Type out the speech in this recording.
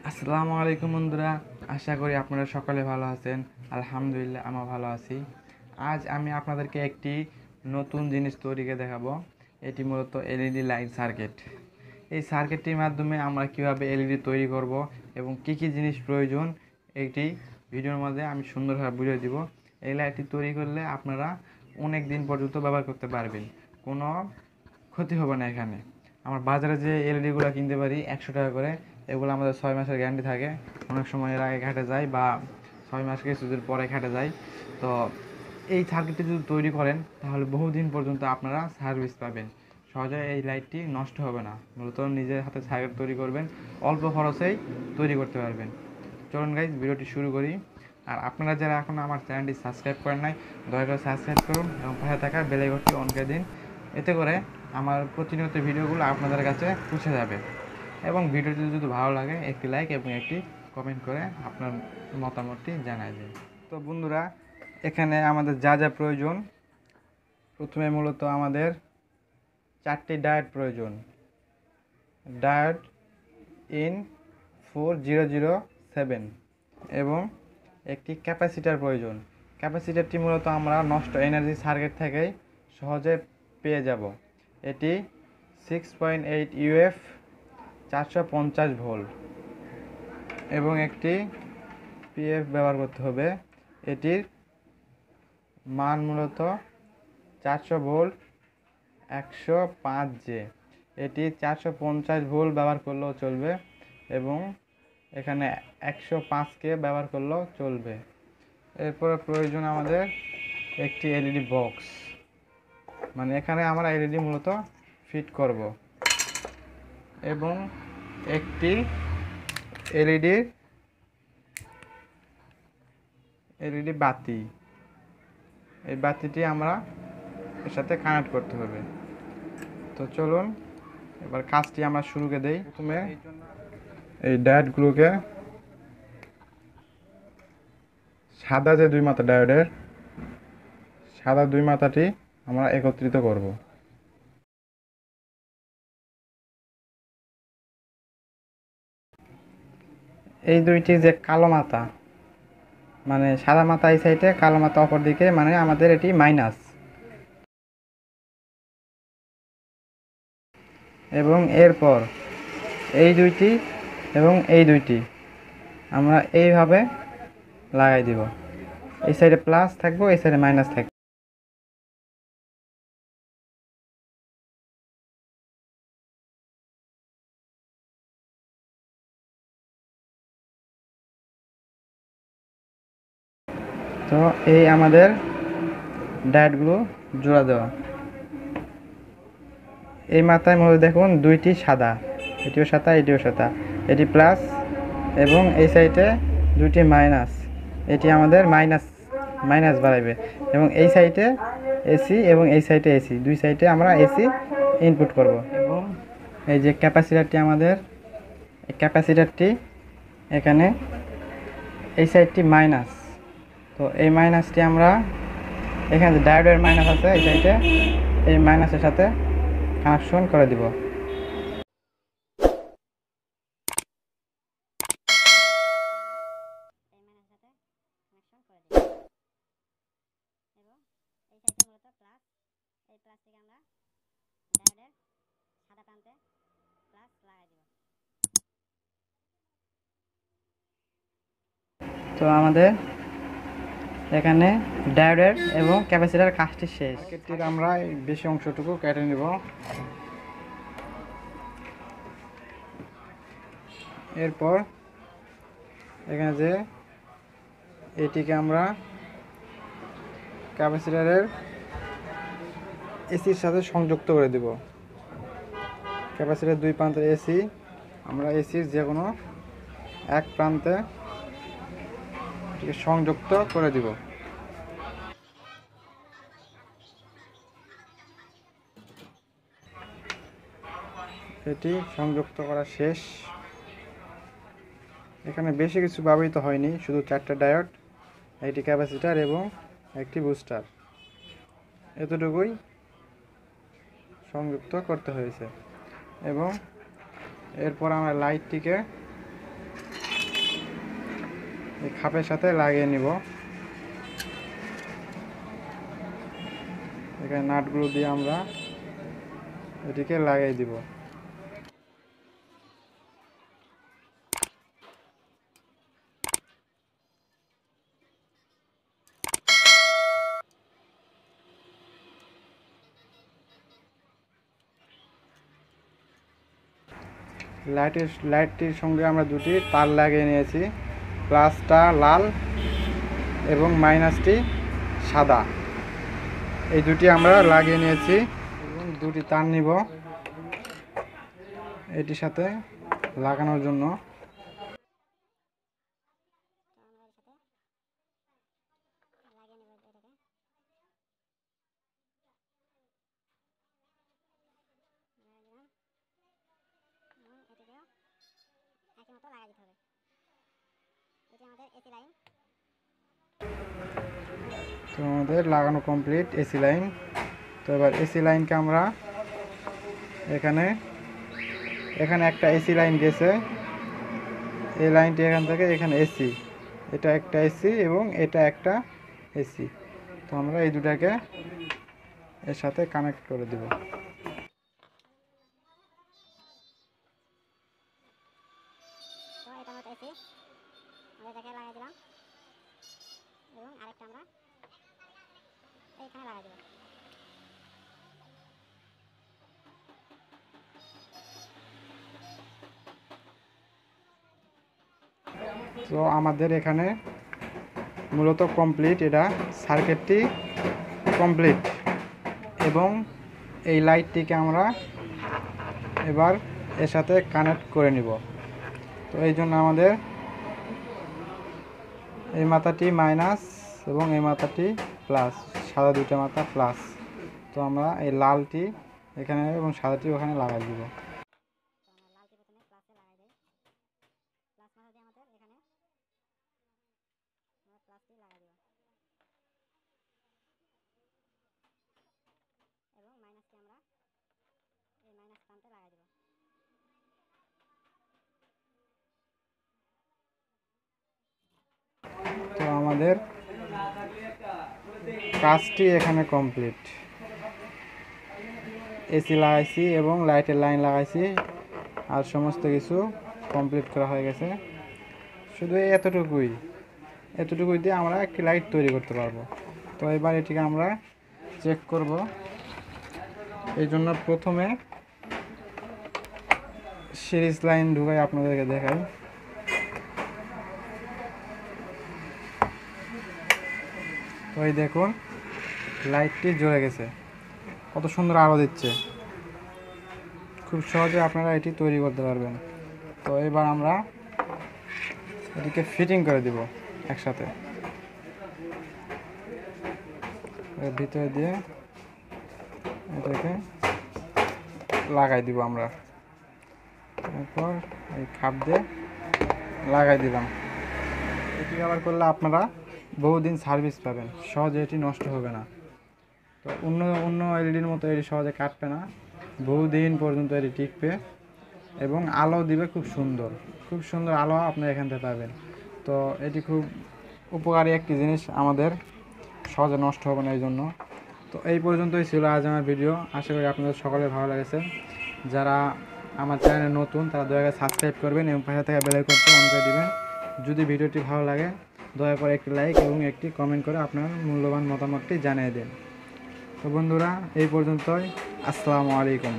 আসসালামু আলাইকুম বন্ধুরা, আশা করি আপনারা সকলে ভালো আছেন। আলহামদুলিল্লাহ আমরা ভালো আছি। আজ আমি আপনাদেরকে একটি নতুন জিনিস তৈরিকে দেখাবো। এটি মূলত এলইডি লাইট সার্কিট। এই সার্কিটটির মাধ্যমে আমরা কিভাবে এলইডি তৈরি করব এবং কি কি জিনিস প্রয়োজন এইটি ভিডিওর মধ্যে আমি সুন্দরভাবে বুঝিয়ে দিব। এই লাইটটি তৈরি করলে আপনারা অনেক দিন পর্যন্ত ব্যবহার করতে পারবেন, কোনো ক্ষতি হবে না। এখানে আমরা বাজারে যে এলইডিগুলো কিনতে পারি 100 টাকা করে, এগুলো আমাদের 6 মাসের গ্যারান্টি থাকে। অনেক সময় এর আগে ঘাটে যায় বা 6 মাস কিছুদিন পরে ঘাটে যায়। তো এই সার্কিটটি যদি তৈরি করেন তাহলে বহুদিন পর্যন্ত আপনারা সার্ভিস পাবেন। সহজে এই লাইটটি নষ্ট হবে না। মূলত নিজের হাতে সার্কিট তৈরি করবেন, অল্প খরচেই তৈরি করতে পারবেন। চলুন গাইজ ভিডিওটি শুরু করি। আর আপনারা যারা এখন আমার চ্যানেলটি সাবস্ক্রাইব করেন নাই, দয়া করে সাবস্ক্রাইব করুন এবং পাশে থাকা বেল আইকনটি অন করে দিন। এতে করে আমার প্রতিনিয়ত ভিডিওগুলো আপনাদের কাছে পৌঁছে যাবে। এবং ভিডিওটি যদি ভালো লাগে একটি লাইক এবং একটি কমেন্ট করে আপনার মতামতটি জানাই দিন। তো বন্ধুরা, এখানে আমাদের যা যা প্রয়োজন, প্রথমে মূলত আমাদের 4টি ডায়োড প্রয়োজন। ডায়োড ইন 4007 এবং একটি ক্যাপাসিটার প্রয়োজন। ক্যাপাসিটারটি মূলত আমরা নষ্ট এনার্জি সার্কিট থেকেই সহজে পেয়ে যাব। এটি 6.8 ইউএফ 450 ভোল্ট এবং একটি পিএফ ব্যবহার করতে হবে। এটির মান মূলত 400 ভোল্ট 105 জে। এটি 450 ভোল্ট ব্যবহার করলেও চলবে এবং এখানে 105কে ব্যবহার করলেও চলবে। এরপরে প্রয়োজন আমাদের একটি এলইডি বক্স, মানে এখানে আমরা এলইডি মূলত ফিট করব, এবং একটি এলইডি বাতি। এই বাতিটি আমরা এর সাথে কানেক্ট করতে হবে। তো চলুন এবার কাজটি আমরা শুরুকে দেই। প্রথমে এই ডায়োডগুলোকে, সাদা যে দুই মাথা ডায়োডের সাদা দুই মাথাটি আমরা একত্রিত করব। এই দুইটি যে কালো মাথা, মানে সাদা মাথা এই সাইডে, কালো মাথা অপর দিকে, মানে আমাদের এটি মাইনাস। এবং এরপর এই দুইটি এবং এই দুইটি আমরা এইভাবে লাগাই দিব। এই সাইডে প্লাস থাকবো, এই সাইডে মাইনাস থাকবে। তো এই আমাদের ডায়োডগুলো জোড়া দেওয়া। এই মাথায় মধ্যে দেখুন দুইটি সাদা, এটিও সাদা এটিও সাদা, এটি প্লাস এবং এই সাইডে দুইটি মাইনাস, এটি আমাদের মাইনাস বাড়াইবে। এবং এই সাইডে এসি এবং এই সাইডে এসি, দুই সাইডে আমরা এসি ইনপুট করব। এবং এই যে ক্যাপাসিটারটি আমাদের, এই ক্যাপাসিটারটি এখানে এই সাইডটি মাইনাস। তো এই মাইনাসটি আমরা এখানে ডায়োডের মাইনাস আছে এই সাইডে, এই মাইনাসের সাথে কানেকশন করে দিব। তো আমাদের এখানে ডায়োডের এবং ক্যাপাসিটার কাজটি শেষ। সার্কিটটির আমরা বেশি অংশটুকু কেটে নেব। এরপর এখানে যে এটিকে আমরা ক্যাপাসিটারের এসির সাথে সংযুক্ত করে দেব। ক্যাপাসিটার দুই প্রান্তের এসি আমরা এসির যে কোনো এক প্রান্তে সংযুক্ত করে দিব। এটি সংযুক্ত করা শেষ। এখানে বেশি কিছু ব্যবহৃত হয়নি, শুধু 4টা ডায়োড, একটি ক্যাপাসিটার এবং একটি বুস্টার, এতটুকুই সংযুক্ত করতে হয়েছে। এবং এরপর আমরা লাইটটিকে এই খাপের সাথে লাগিয়ে নিব। এখানে নাটগুলো দিয়ে আমরা এটিকে লাগিয়ে দিব। লাইটটির সঙ্গে আমরা দুটি তার লাগিয়ে নিয়েছি, প্লাসটা লাল এবং মাইনাসটি সাদা। এই দুটি আমরা লাগিয়ে নিয়েছি এবং দুটি তার নিব এটির সাথে লাগানোর জন্য। তো আমাদের লাগানো কমপ্লিট এসি লাইন। তো এবার এসি লাইনকে আমরা এখানে একটা এসি লাইন গেছে, এই লাইনটি এখান থেকে এখানে এসি, এটা একটা এসি এবং এটা একটা এসি। তো আমরা এই দুটাকে এর সাথে কানেক্ট করে দেব। তো আমাদের এখানে মূলত কমপ্লিট, এটা সার্কিটটি কমপ্লিট এবং এই লাইটটিকে আমরা এবার এর সাথে কানেক্ট করে নিব। তো এই জন্য আমাদের এই মাথাটি মাইনাস এবং এই মাথাটি প্লাস, সাদা দুইটা মাথা প্লাস। তো আমরা এই লালটি এখানে এবং সাদাটি ওখানে লাগাই দিব। তো আমাদের কাজটি এখানে কমপ্লিট। এসি লাগাইছি এবং লাইটের লাইন লাগাইছি, আর সমস্ত কিছু কমপ্লিট করা হয়ে গেছে। শুধু এতটুকুই দিয়ে আমরা একটি লাইট তৈরি করতে পারবো। তো এবার এটিকে আমরা চেক করব। এই জন্য প্রথমে সিরিজ লাইন ঢুকাই আপনাদেরকে দেখাই। তো এই দেখুন লাইটটি জ্বলে গেছে, কত সুন্দর আলো দিচ্ছে। খুব সহজে আপনারা এটি তৈরি করতে পারবেন। তো এবার আমরা এটিকে ফিটিং করে দিব একসাথে, এর ভিতরে দিয়ে এটাকে লাগাই দিব আমরা। এরপর এই খাপ দিয়ে লাগাই দিলাম। এটি আবার করলে আপনারা বহুদিন সার্ভিস পাবেন, সহজে এটি নষ্ট হবে না। তো অন্য এলইডির মতো এটি সহজে কাটবে না, বহুদিন পর্যন্ত এটি টিকবে এবং আলো দিবে খুব সুন্দর আলো আপনারা এখান থেকে পাবেন। তো এটি খুব উপকারী একটি জিনিস, আমাদের সহজে নষ্ট হবে না এই জন্য। তো এই পর্যন্তই ছিল আজ আমার ভিডিও। আশা করি আপনাদের সকলের ভালো লেগেছে। যারা আমার চ্যানেলে নতুন তারা দয়া করে সাবস্ক্রাইব করবেন এবং পাশে থাকা বেল আইকনটি অন করে দিবেন। যদি ভিডিওটি ভালো লাগে দয়া করে একটি লাইক এবং একটি কমেন্ট করে আপনার মূল্যবান মতামতটি জানিয়ে দিন। তো বন্ধুরা এই পর্যন্তই, আসসালামু আলাইকুম।